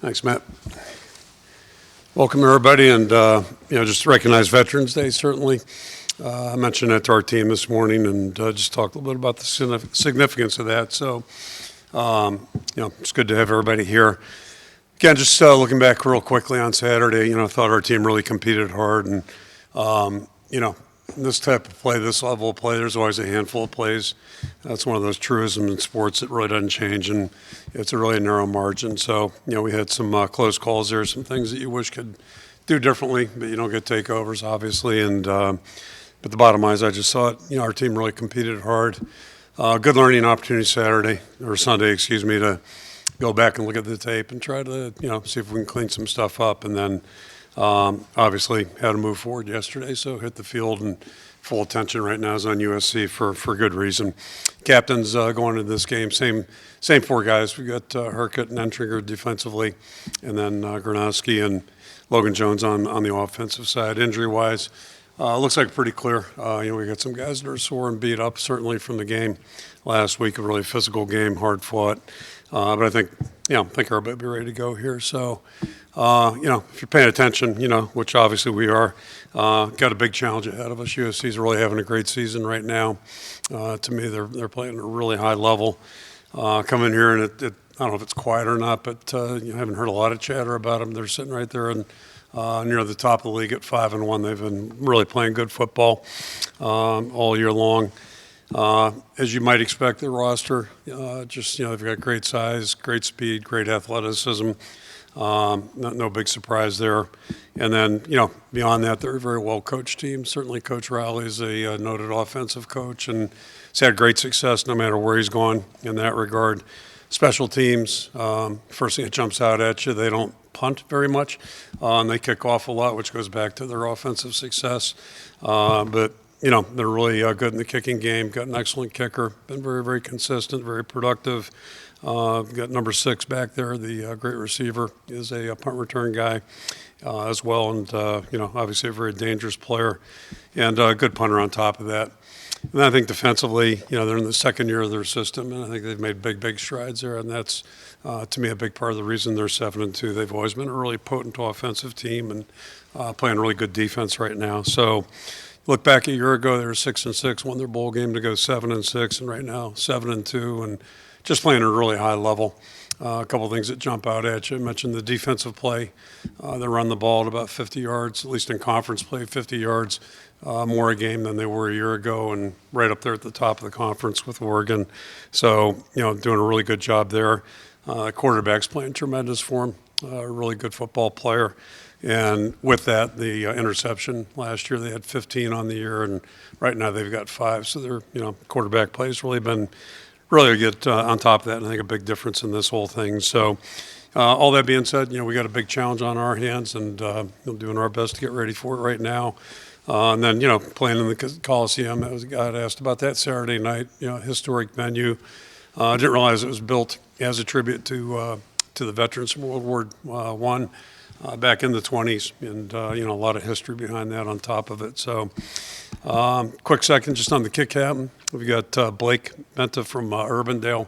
Thanks, Matt. Welcome, everybody, and just to recognize Veterans Day, certainly. I mentioned that to our team this morning and just talked a little bit about the significance of that. So, it's good to have everybody here. Again, just looking back real quickly on Saturday, I thought our team really competed hard. And, in this type of play, this level of play, there's always a handful of plays. That's one of those truisms in sports that really doesn't change, and it's a really narrow margin. So, we had some close calls there, some things that you wish could do differently, but you don't get takeovers, obviously. And but the bottom line is I just thought, our team really competed hard. Good learning opportunity Sunday, to go back and look at the tape and try to, see if we can clean some stuff up. And then obviously had to move forward yesterday, so hit the field, and full attention right now is on USC for good reason. Captains going into this game, same four guys. We got Herkett and Entringer defensively, and then Gronowski and Logan Jones on the offensive side. Injury-wise, looks like pretty clear. We got some guys that are sore and beat up, certainly from the game last week, a really physical game, hard fought. But I think everybody will be ready to go here. So, if you're paying attention, which obviously we are, got a big challenge ahead of us. USC's really having a great season right now. To me, they're playing at a really high level. Coming here, and I don't know if it's quiet or not, but you haven't heard a lot of chatter about them. They're sitting right there and near the top of the league at 5-1. They've been really playing good football all year long. As you might expect, their roster, they've got great size, great speed, great athleticism. No big surprise there. And then, beyond that, they're a very well-coached team. Certainly Coach Riley is a noted offensive coach and has had great success no matter where he's gone in that regard. Special teams, first thing that jumps out at you, they don't punt very much. And they kick off a lot, which goes back to their offensive success. But they're really good in the kicking game. Got an excellent kicker. Been very, very consistent, very productive. Got number 6 back there. The great receiver is a punt return guy as well. And, obviously a very dangerous player and a good punter on top of that. And I think defensively, they're in the second year of their system, and I think they've made big, big strides there. And that's, to me, a big part of the reason they're 7-2. They've always been a really potent offensive team and playing really good defense right now. So, look back a year ago, they were 6-6, won their bowl game to go 7-6, and right now 7-2, and just playing at a really high level. A couple of things that jump out at you. I mentioned the defensive play. They run the ball at about 50 yards, at least in conference play, 50 yards more a game than they were a year ago, and right up there at the top of the conference with Oregon. So, doing a really good job there. Quarterback's playing tremendous for him, a really good football player. And with that, the interception last year, they had 15 on the year, and right now they've got 5. So their, quarterback play has really been really good on top of that, and I think a big difference in this whole thing. So all that being said, we got a big challenge on our hands, and we're doing our best to get ready for it right now. And then, playing in the Coliseum, I got asked about that Saturday night, historic venue. I didn't realize it was built as a tribute to the veterans from World War I. Back in the 20s, and, a lot of history behind that on top of it. So, quick second just on the kid captain. We've got Blake Benta from Urbandale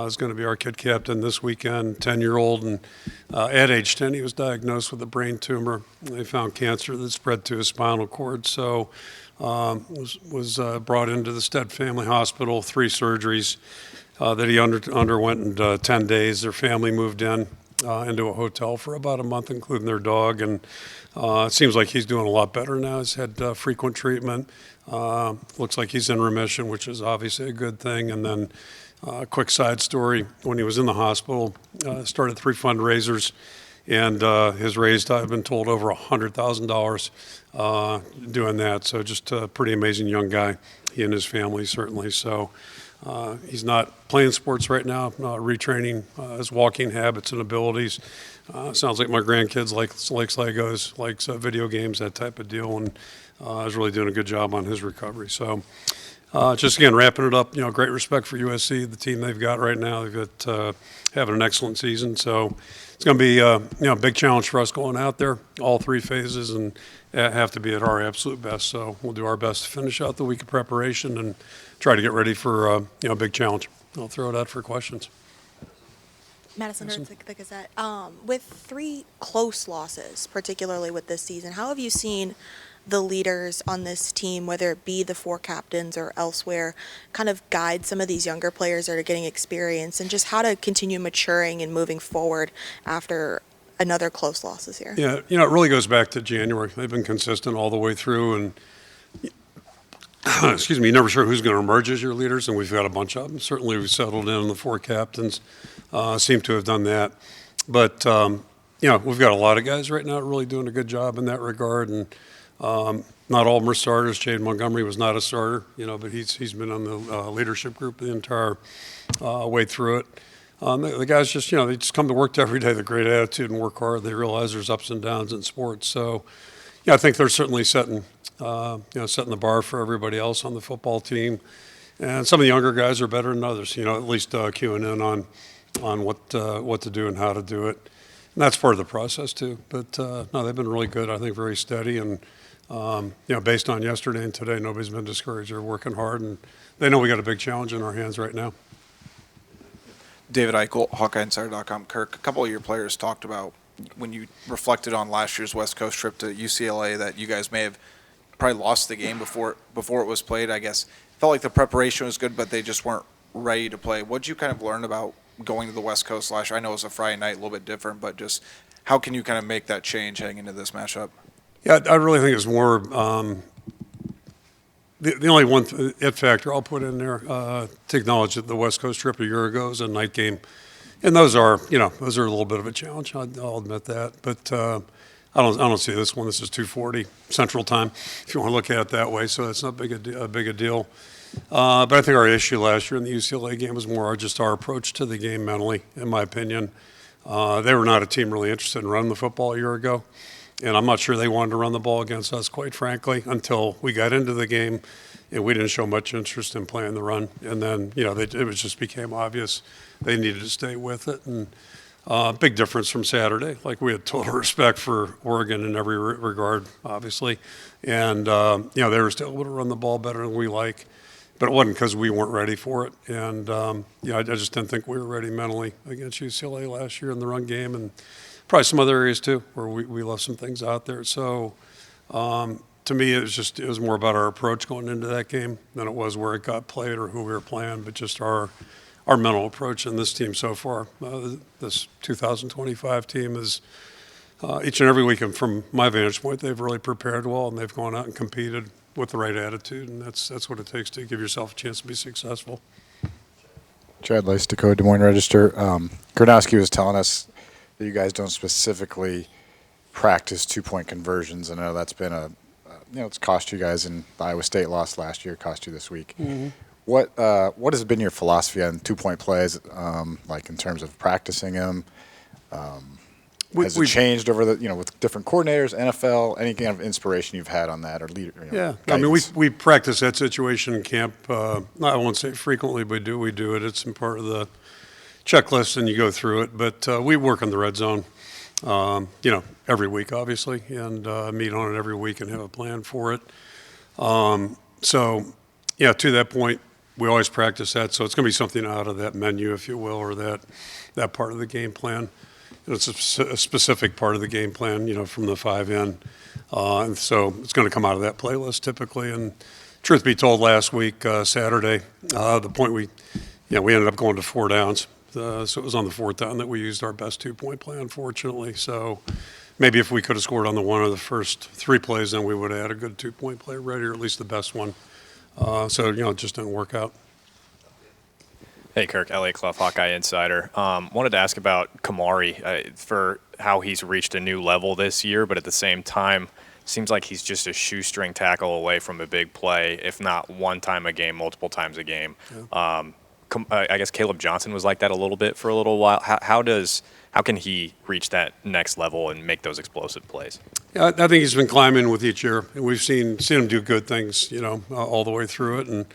is going to be our kid captain this weekend, 10-year-old. And at age 10, he was diagnosed with a brain tumor. They found cancer that spread to his spinal cord. So, was brought into the Stead Family Hospital, 3 surgeries that he underwent in 10 days. Their family moved in. Into a hotel for about a month, including their dog, and it seems like he's doing a lot better now. He's had frequent treatment. Looks like he's in remission, which is obviously a good thing. And then a quick side story, when he was in the hospital, started 3 fundraisers, and has raised, I've been told, over $100,000 doing that. So just a pretty amazing young guy, he and his family certainly. So he's not playing sports right now, retraining his walking habits and abilities. Sounds like my grandkids likes Legos, likes video games, that type of deal, and is really doing a good job on his recovery. So just again, wrapping it up, great respect for USC, the team they've got right now. They've got having an excellent season. So it's going to be a big challenge for us going out there, all 3 phases, and have to be at our absolute best. So we'll do our best to finish out the week of preparation and try to get ready for a big challenge. I'll throw it out for questions. Madison Gertz, the Gazette. With 3 close losses, particularly with this season, how have you seen the leaders on this team, whether it be the 4 captains or elsewhere, kind of guide some of these younger players that are getting experience, and just how to continue maturing and moving forward after another close loss this year? Yeah, it really goes back to January. They've been consistent all the way through, and excuse me, you're never sure who's going to emerge as your leaders, and we've got a bunch of them. Certainly, we've settled in on the 4 captains, seem to have done that. But we've got a lot of guys right now really doing a good job in that regard, and not all of them are starters. Jade Montgomery was not a starter, but he's been on the leadership group the entire way through it. The guys just, they just come to work every day with a great attitude and work hard. They realize there's ups and downs in sports. So, I think they're certainly setting the bar for everybody else on the football team. And some of the younger guys are better than others, at least queuing in on what to do and how to do it. And that's part of the process too. But no, they've been really good. I think very steady. And based on yesterday and today, nobody's been discouraged. They're working hard, and they know we got a big challenge in our hands right now. David Eichel, HawkeyeInsider.com. Kirk, a couple of your players talked about when you reflected on last year's West Coast trip to UCLA that you guys may have probably lost the game before it was played. I guess felt like the preparation was good, but they just weren't ready to play. What did you kind of learn about going to the West Coast last year? I know it was a Friday night, a little bit different, but just how can you kind of make that change heading into this matchup? Yeah, I really think it's more the only one it factor I'll put in there to acknowledge that the West Coast trip a year ago was a night game, and those are a little bit of a challenge. I'll admit that, but I don't see this one. This is 2:40 Central Time, if you want to look at it that way. So it's not a big a deal. But I think our issue last year in the UCLA game was more just our approach to the game mentally, in my opinion. They were not a team really interested in running the football a year ago. And I'm not sure they wanted to run the ball against us, quite frankly, until we got into the game, and we didn't show much interest in playing the run. And then, it just became obvious they needed to stay with it. And big difference from Saturday. Like, we had total respect for Oregon in every regard, obviously. And, they were still able to run the ball better than we like. But it wasn't because we weren't ready for it. And, I just didn't think we were ready mentally against UCLA last year in the run game. And probably some other areas too, where we left some things out there. So to me, it was more about our approach going into that game than it was where it got played or who we were playing, but just our mental approach. And this team so far, this 2025 team is each and every week, and from my vantage point, they've really prepared well, and they've gone out and competed with the right attitude, and that's what it takes to give yourself a chance to be successful. Chad Lice, Dakota Des Moines Register. Gronowski was telling us that you guys don't specifically practice two-point conversions. I know that's been it's cost you guys in the Iowa State loss last year, cost you this week. Mm-hmm. What has been your philosophy on two-point plays, like in terms of practicing them? Has it changed over with different coordinators, NFL, any kind of inspiration you've had on that or leader? Yeah, guidance? I mean, we practice that situation in camp. I won't say frequently, but we do it. It's part of the checklist, and you go through it. But we work in the red zone, every week, obviously, and meet on it every week and have a plan for it. To that point, we always practice that. So it's going to be something out of that menu, if you will, or that part of the game plan. And it's a specific part of the game plan, from the 5 in. And so it's going to come out of that playlist typically. And truth be told, last week, Saturday, the point we ended up going to 4 downs. So it was on the 4th down that we used our best 2-point play, unfortunately. So maybe if we could have scored on the one of the first 3 plays, then we would have had a good 2-point play ready, or at least the best one. It just didn't work out. Hey, Kirk, Elliot Clough, Hawkeye Insider. Wanted to ask about Kamari for how he's reached a new level this year, but at the same time, seems like he's just a shoestring tackle away from a big play, if not one time a game, multiple times a game. Yeah. I guess Caleb Johnson was like that a little bit for a little while. How can he reach that next level and make those explosive plays? Yeah, I think he's been climbing with each year. We've seen him do good things, all the way through it. And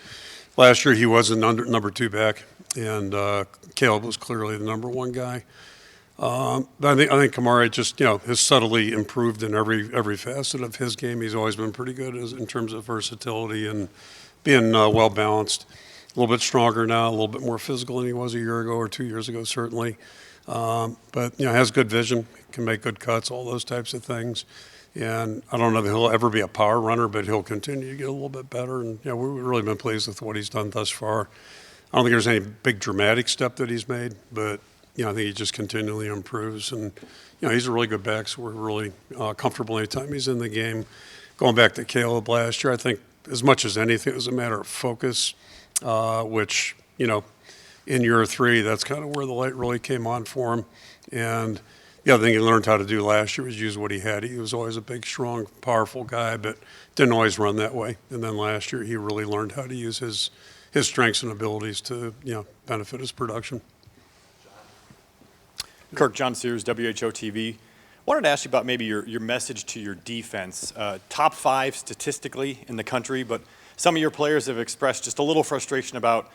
last year he was a number 2 back, and Caleb was clearly the number 1 guy. But I think Kamari just has subtly improved in every facet of his game. He's always been pretty good in terms of versatility and being well balanced. A little bit stronger now, a little bit more physical than he was a year ago or 2 years ago, certainly. But, has good vision, can make good cuts, all those types of things. And I don't know that he'll ever be a power runner, but he'll continue to get a little bit better. And, we've really been pleased with what he's done thus far. I don't think there's any big dramatic step that he's made, but, I think he just continually improves. And, he's a really good back, so we're really comfortable anytime he's in the game. Going back to Caleb last year, I think as much as anything, it was a matter of focus, which, in year 3, that's kind of where the light really came on for him. And the other thing he learned how to do last year was use what he had. He was always a big, strong, powerful guy, but didn't always run that way. And then last year, he really learned how to use his strengths and abilities to, benefit his production. Kirk, John Sears, WHO TV. Wanted to ask you about maybe your message to your defense. Top 5 statistically in the country, but some of your players have expressed just a little frustration about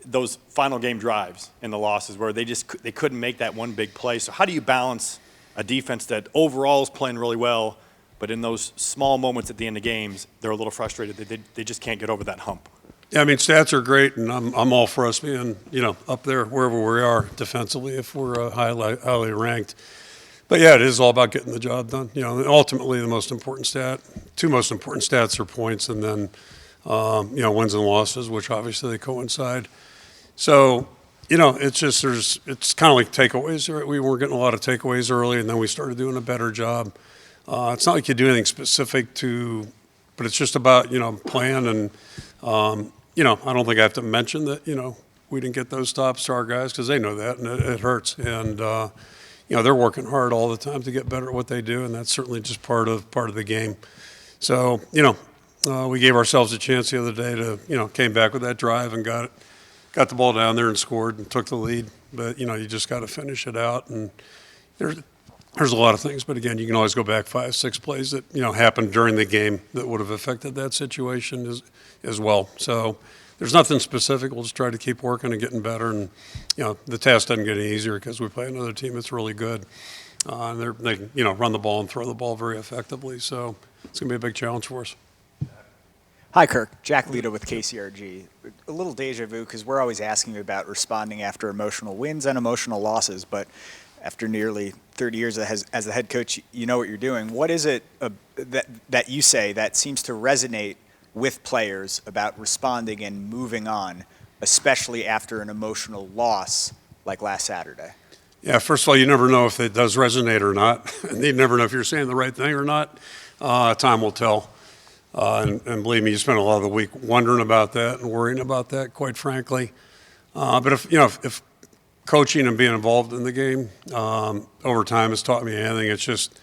those final game drives and the losses where they couldn't make that one big play. So how do you balance a defense that overall is playing really well, but in those small moments at the end of games, they're a little frustrated that they just can't get over that hump? Yeah, stats are great, and I'm all for us being, up there wherever we are defensively if we're highly ranked. But yeah, it is all about getting the job done. Ultimately the most important two most important stats are points, and then wins and losses, which obviously they coincide. So, it's kind of like takeaways. Right? We weren't getting a lot of takeaways early, and then we started doing a better job. It's not like you do anything specific but it's just about plan and. I don't think I have to mention that, we didn't get those stops to our guys because they know that, and it hurts. And, they're working hard all the time to get better at what they do, and that's certainly just part of the game. So, we gave ourselves a chance the other day to, came back with that drive and got the ball down there and scored and took the lead. But, you just got to finish it out. And there's a lot of things, but again, you can always go back 5, 6 plays that, happened during the game that would have affected that situation as well. So there's nothing specific. We'll just try to keep working and getting better. And, the task doesn't get any easier because we play another team that's really good. And they can, run the ball and throw the ball very effectively. So it's going to be a big challenge for us. Hi, Kirk. Jack Lito with KCRG. A little deja vu because we're always asking you about responding after emotional wins and emotional losses, but after nearly 30 years as the head coach, you know what you're doing. What is it that you say that seems to resonate with players about responding and moving on, especially after an emotional loss like last Saturday? Yeah, first of all, you never know if it does resonate or not. And you never know if you're saying the right thing or not. Time will tell. And believe me, you spend a lot of the week wondering about that and worrying about that, quite frankly. But if coaching and being involved in the game over time has taught me anything, it's just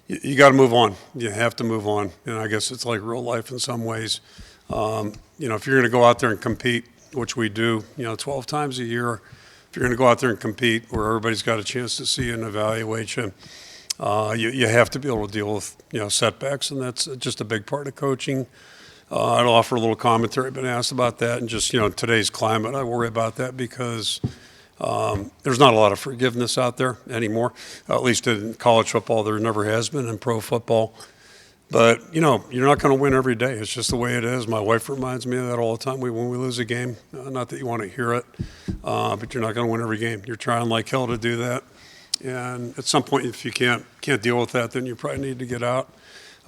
you got to move on. You have to move on. And I guess it's like real life in some ways. If you're going to go out there and compete, which we do, 12 times a year, if you're going to go out there and compete where everybody's got a chance to see and evaluate you, you have to be able to deal with, setbacks, and that's just a big part of coaching. I'd offer a little commentary, been asked about that, and just, today's climate, I worry about that because there's not a lot of forgiveness out there anymore, at least in college football. There never has been in pro football. But, you're not going to win every day. It's just the way it is. My wife reminds me of that all the time when we lose a game. Not that you want to hear it, but you're not going to win every game. You're trying like hell to do that. And at some point, if you can't deal with that, then you probably need to get out.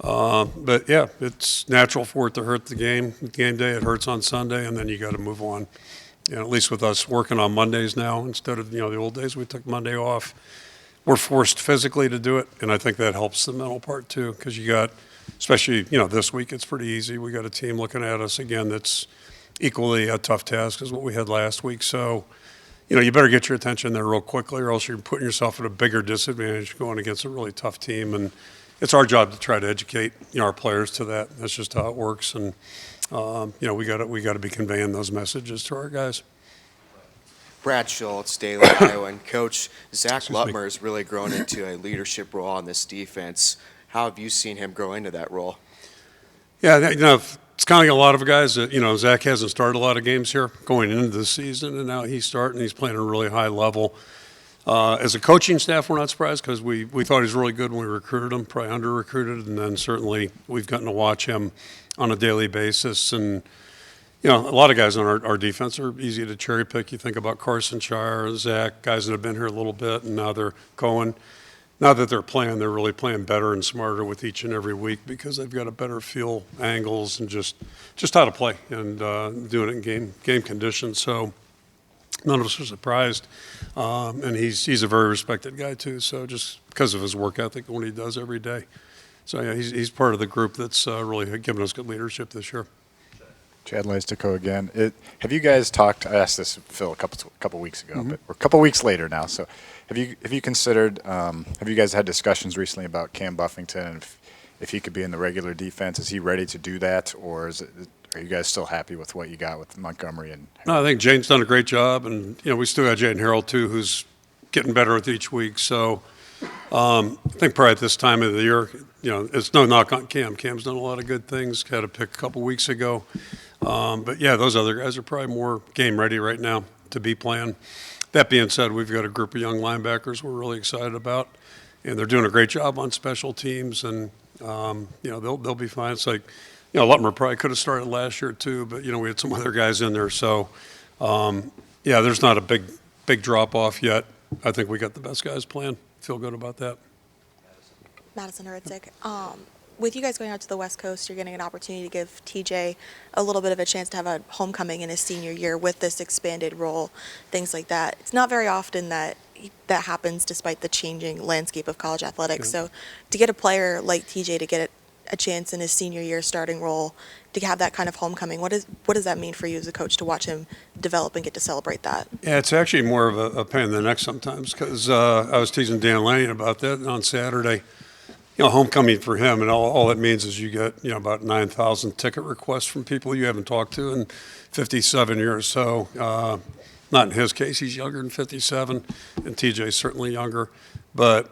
But, yeah, it's natural for it to hurt the game. Game day, it hurts on Sunday, and then you got to move on. At least with us working on Mondays now instead of, the old days we took Monday off. We're forced physically to do it, and I think that helps the mental part too because you got, especially, this week it's pretty easy. We got a team looking at us again that's equally a tough task as what we had last week. So, you better get your attention there real quickly or else you're putting yourself at a bigger disadvantage going against a really tough team. And it's our job to try to educate, our players to that. That's just how it works. And, we got to be conveying those messages to our guys. Brad Schultz, Daily Iowa, and Coach Zach Lutmer has really grown into a leadership role on this defense. How have you seen him grow into that role? Yeah, it's kind of like a lot of guys that, Zach hasn't started a lot of games here going into the season, and now he's starting. He's playing at a really high level. As a coaching staff, we're not surprised because we thought he was really good when we recruited him, probably under-recruited, and then certainly we've gotten to watch him on a daily basis. And, you know, a lot of guys on our defense are easy to cherry pick. You think about Carson Shire, Zach, guys that have been here a little bit, and now they're Cohen. Now that they're playing, they're really playing better and smarter with each and every week because they've got a better feel, angles, and just how to play and doing it in game conditions. So none of us are surprised, and he's a very respected guy too. So just because of his work ethic and what he does every day. So yeah, he's part of the group that's really given us good leadership this year. Chad Lystico again. Have you guys talked? I asked this Phil a couple weeks ago, but we're a couple weeks later now. So have you considered? Have you guys had discussions recently about Cam Buffington and if he could be in the regular defense? Is he ready to do that, or are you guys still happy with what you got with Montgomery and? No, I think Jaden's done a great job, and you know we still got Jaden Harrell too, who's getting better with each week. So I think probably at this time of the year, you know, it's no knock on Cam. Cam's done a lot of good things. Had a pick a couple weeks ago. But yeah, those other guys are probably more game ready right now to be playing. That being said, we've got a group of young linebackers we're really excited about, and they're doing a great job on special teams, and you know they'll be fine. It's like, you know, Lutmer probably could have started last year too, but you know we had some other guys in there, so yeah, there's not a big drop off yet. I think we got the best guys playing. Feel good about that. Madison Hurtzik. With you guys going out to the West Coast, you're getting an opportunity to give TJ a little bit of a chance to have a homecoming in his senior year with this expanded role, things like that. It's not very often that happens despite the changing landscape of college athletics. So to get a player like TJ to get a chance in his senior year starting role, to have that kind of homecoming, what does that mean for you as a coach to watch him develop and get to celebrate that? Yeah, it's actually more of a pain in the neck sometimes because I was teasing Dan Lanning about that on Saturday. You know, homecoming for him, and all it means is you get, you know, about 9,000 ticket requests from people you haven't talked to in 57 years. So, not in his case, he's younger than 57, and TJ's certainly younger. But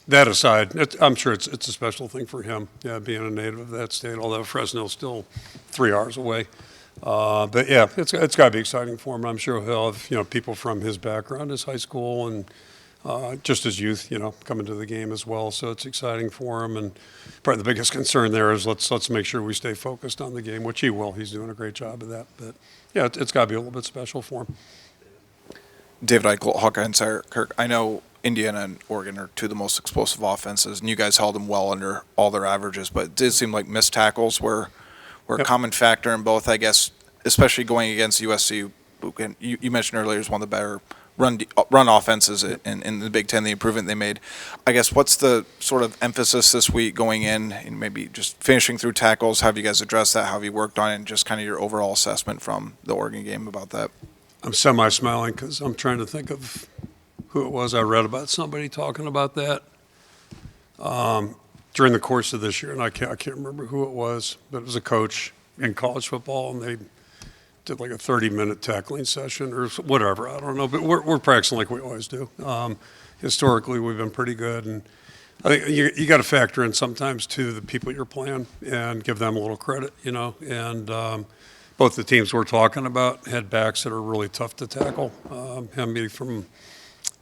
that aside, I'm sure it's a special thing for him, yeah, being a native of that state, although Fresno's still 3 hours away. But yeah, it's got to be exciting for him. I'm sure he'll have, you know, people from his background, his high school, and just his youth, you know, coming to the game as well. So it's exciting for him. And probably the biggest concern there is let's make sure we stay focused on the game, which he will. He's doing a great job of that. But yeah, it's got to be a little bit special for him. David Eichel, Hawkeye Insider. Kirk, I know Indiana and Oregon are two of the most explosive offenses, and you guys held them well under all their averages, but it did seem like missed tackles were a common factor in both, I guess, especially going against USC. You mentioned earlier is one of the better run offenses in the Big Ten, the improvement they made. I guess what's the sort of emphasis this week going in and maybe just finishing through tackles? How have you guys addressed that? How have you worked on it? And just kind of your overall assessment from the Oregon game about that? I'm semi-smiling because I'm trying to think of who it was I read about somebody talking about that during the course of this year, and I can't remember who it was, but it was a coach in college football, and they did like a 30-minute tackling session or whatever. I don't know, but we're practicing like we always do. Historically, we've been pretty good, and I think you got to factor in sometimes too the people you're playing and give them a little credit, you know. And both the teams we're talking about had backs that are really tough to tackle. Him from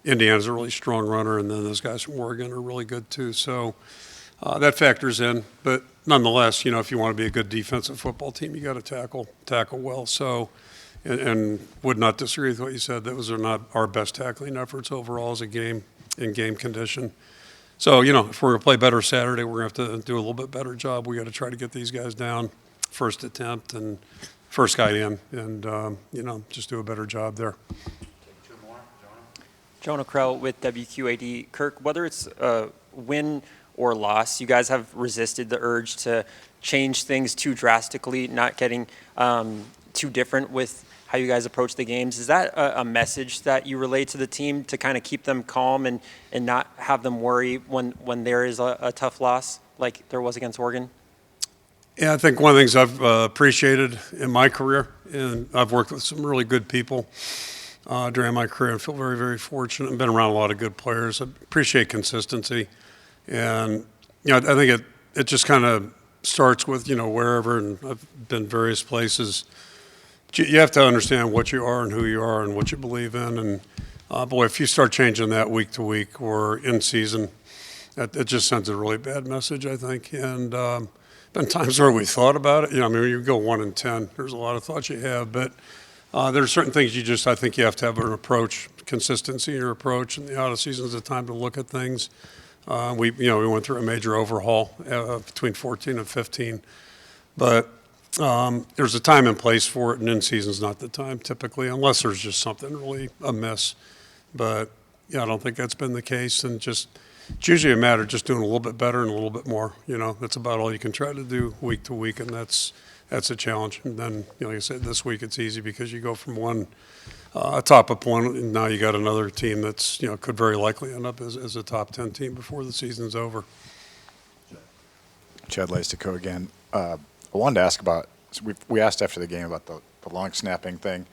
Indiana's a really strong runner, and then those guys from Oregon are really good too. So that factors in, but nonetheless, you know, if you want to be a good defensive football team, you got to tackle well. So, and would not disagree with what you said. Those are not our best tackling efforts overall as a game in game condition. So, you know, if we're going to play better Saturday, we're going to have to do a little bit better job. We got to try to get these guys down first attempt and first guy in, and you know, just do a better job there. Jonah Krell with WQAD. Kirk, whether it's a win or loss, you guys have resisted the urge to change things too drastically, not getting too different with how you guys approach the games. Is that a message that you relay to the team to kind of keep them calm and not have them worry when there is a tough loss like there was against Oregon? Yeah, I think one of the things I've appreciated in my career, and I've worked with some really good people during my career and feel very, very fortunate and been around a lot of good players. I appreciate consistency. And, you know, I think it just kind of starts with, you know, wherever, and I've been various places. You have to understand what you are and who you are and what you believe in. And, boy, if you start changing that week to week or in season, it just sends a really bad message, I think. And been times where we thought about it. I mean, you go 1-10, there's a lot of thoughts you have, but there are certain things I think you have to have an approach, consistency in your approach, and the out of season is the time to look at things. We went through a major overhaul between 14 and 15, but there's a time and place for it, and in season's not the time typically, unless there's just something really amiss. But yeah, I don't think that's been the case, and it's usually a matter of just doing a little bit better and a little bit more. That's about all you can try to do week to week, and that's a challenge. And then, like I said, this week it's easy because you go from one top opponent, and now you got another team that's could very likely end up as a top 10 team before the season's over. Chad Leistikow again. I wanted to ask about, so we asked after the game about the long snapping thing.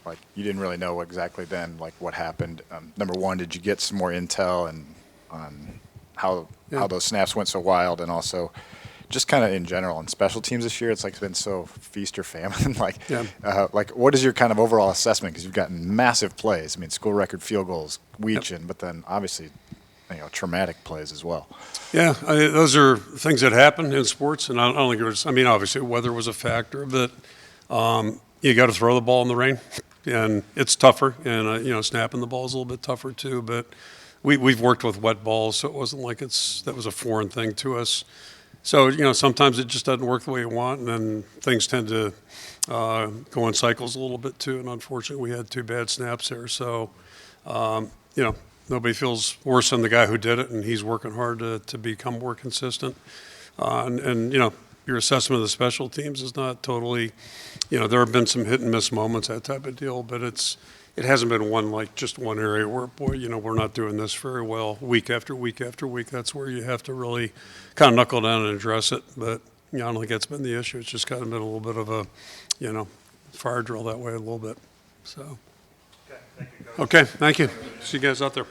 Like, you didn't really know exactly then, like, what happened. Number one, did you get some more intel on how those snaps went so wild, and also just kind of in general on special teams this year? It's like it's been so feast or famine. What is your kind of overall assessment? Because you've gotten massive plays. I mean, school record field goals, Weechin, but then obviously traumatic plays as well. Yeah, those are things that happen in sports, and I don't think it was. I mean, obviously weather was a factor, but you got to throw the ball in the rain, and it's tougher. And snapping the ball is a little bit tougher too. But we've worked with wet balls, so it wasn't like that was a foreign thing to us. So sometimes it just doesn't work the way you want, and then things tend to go in cycles a little bit too. And unfortunately, we had 2 bad snaps there. So nobody feels worse than the guy who did it, and he's working hard to become more consistent. And your assessment of the special teams is not totally, there have been some hit and miss moments, that type of deal, but it hasn't been just one area where, boy, we're not doing this very well week after week after week. That's where you have to really kind of knuckle down and address it. But I don't think that's been the issue. It's just kind of been a little bit of a, fire drill that way a little bit. So. Okay, thank you. See you guys out there.